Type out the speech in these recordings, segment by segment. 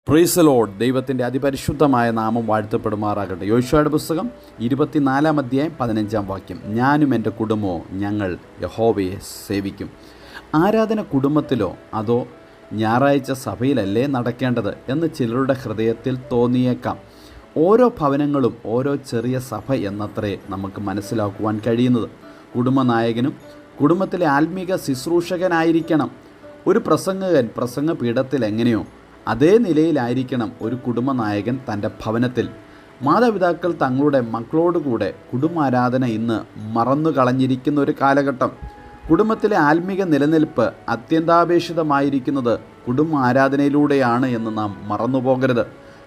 Praise the Lord. ദൈവത്തിൻ്റെ അതിപരിശുദ്ധമായ നാമം വാഴ്ത്തപ്പെടുമാറാകട്ടെ. യോശുവയുടെ പുസ്തകം 24 അധ്യായം 15 വാക്യം. ഞാനും എൻ്റെ കുടുംബമോ ഞങ്ങൾ യഹോവയെ സേവിക്കും. ആരാധന കുടുംബത്തിലോ അതോ ഞായറാഴ്ച സഭയിലല്ലേ നടക്കേണ്ടത് എന്ന് ചിലരുടെ ഹൃദയത്തിൽ തോന്നിയേക്കാം. ഓരോ ഭവനങ്ങളും ഓരോ ചെറിയ സഭ എന്നത്രേ നമുക്ക് മനസ്സിലാക്കുവാൻ കഴിയുന്നത്. കുടുംബനായകനും കുടുംബത്തിലെ ആത്മീക ശുശ്രൂഷകനായിരിക്കണം. ഒരു പ്രസംഗകൻ പ്രസംഗപീഠത്തിൽ എങ്ങനെയോ അതേ നിലയിലായിരിക്കണം ഒരു കുടുംബനായകൻ തൻ്റെ ഭവനത്തിൽ. മാതാപിതാക്കൾ തങ്ങളുടെ മക്കളോടുകൂടെ കുടുംബാരാധന ഇന്ന് മറന്നു കളഞ്ഞിരിക്കുന്ന ഒരു കാലഘട്ടം. കുടുംബത്തിലെ ആത്മീക നിലനിൽപ്പ് അത്യന്താപേക്ഷിതമായിരിക്കുന്നത് കുടുംബ ആരാധനയിലൂടെയാണ് എന്ന് നാം മറന്നുപോകരുത്.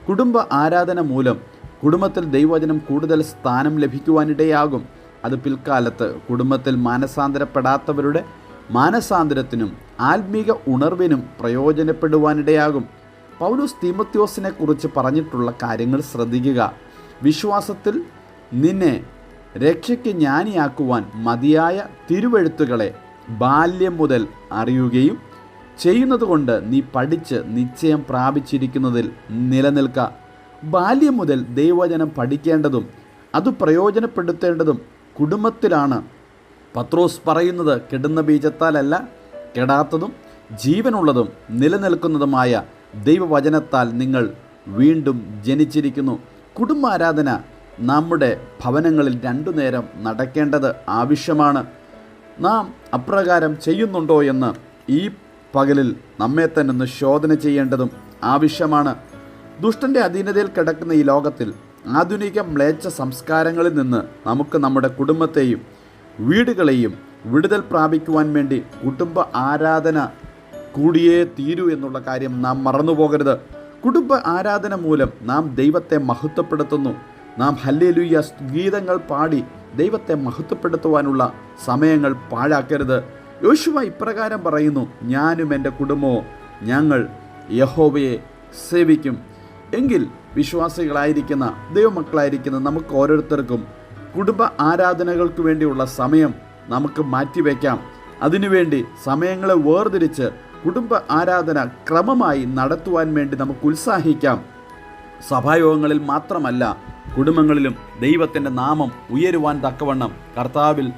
കുടുംബ ആരാധന മൂലം കുടുംബത്തിൽ ദൈവവചനം കൂടുതൽ സ്ഥാനം ലഭിക്കുവാനിടയാകും. അത് പിൽക്കാലത്ത് കുടുംബത്തിൽ മാനസാന്തരപ്പെടാത്തവരുടെ മാനസാന്തരത്തിനും ആത്മീക ഉണർവിനും പ്രയോജനപ്പെടുവാനിടയാകും. പൗലോസ് തീമോഥെയോസിനെ കുറിച്ച് പറഞ്ഞിട്ടുള്ള കാര്യങ്ങൾ ശ്രദ്ധിക്കുക. വിശ്വാസത്തിൽ നിന്നെ രക്ഷയ്ക്ക് ജ്ഞാനിയാക്കുവാൻ മതിയായ തിരുവെഴുത്തുകളെ ബാല്യം മുതൽ അറിയുകയും ചെയ്യുന്നതുകൊണ്ട് നീ പഠിച്ച് നിശ്ചയം പ്രാപിച്ചിരിക്കുന്നതിൽ നിലനിൽക്കുക. ബാല്യം മുതൽ ദൈവവചനം പഠിക്കേണ്ടതും അത് പ്രയോജനപ്പെടുത്തേണ്ടതും കുടുംബത്തിലാണ്. പത്രോസ് പറയുന്നത്, കെടുന്ന ബീജത്താലല്ല, കെടാത്തതും ജീവനുള്ളതും നിലനിൽക്കുന്നതുമായ ദൈവവചനത്താൽ നിങ്ങൾ വീണ്ടും ജനിച്ചിരിക്കുന്നു. കുടുംബാരാധന നമ്മുടെ ഭവനങ്ങളിൽ 2 നേരം നടക്കേണ്ടത് ആവശ്യമാണ്. നാം അപ്രകാരം ചെയ്യുന്നുണ്ടോ എന്ന് ഈ പകലിൽ നമ്മെ തന്നെ ഒന്ന് ശോധന ചെയ്യേണ്ടതും ആവശ്യമാണ്. ദുഷ്ടൻ്റെ അധീനതയിൽ കിടക്കുന്ന ഈ ലോകത്തിൽ ആധുനിക മ്ലേച്ഛ സംസ്കാരങ്ങളിൽ നിന്ന് നമുക്ക് നമ്മുടെ കുടുംബത്തെയും വീടുകളെയും വിടുതൽ പ്രാപിക്കുവാൻ വേണ്ടി കുടുംബ ആരാധന കൂടിയേ തീരൂ എന്നുള്ള കാര്യം നാം മറന്നുപോകരുത്. കുടുംബ ആരാധന മൂലം നാം ദൈവത്തെ മഹത്വപ്പെടുത്തുന്നു. നാം ഹല്ലേലൂയ ഗീതങ്ങൾ പാടി ദൈവത്തെ മഹത്വപ്പെടുത്തുവാനുള്ള സമയങ്ങൾ പാഴാക്കരുത്. യോശുവ ഇപ്രകാരം പറയുന്നു, ഞാനും എൻ്റെ കുടുംബവും ഞങ്ങൾ യഹോവയെ സേവിക്കും. എങ്കിൽ വിശ്വാസികളായിരിക്കുന്ന ദൈവമക്കളായിരിക്കുന്ന നമുക്ക് ഓരോരുത്തർക്കും കുടുംബ ആരാധനകൾക്ക് വേണ്ടിയുള്ള സമയം നമുക്ക് മാറ്റിവെക്കാം. അതിനുവേണ്ടി സമയങ്ങളെ വേർതിരിച്ച് കുടുംബ ആരാധന ക്രമമായി നടത്തുവാൻ വേണ്ടി നമുക്ക് ഉത്സാഹിക്കാം. സഭായോഗങ്ങളിൽ മാത്രമല്ല, കുടുംബങ്ങളിലും ദൈവത്തിൻ്റെ നാമം ഉയരുവാൻ തക്കവണ്ണം കർത്താവിൽ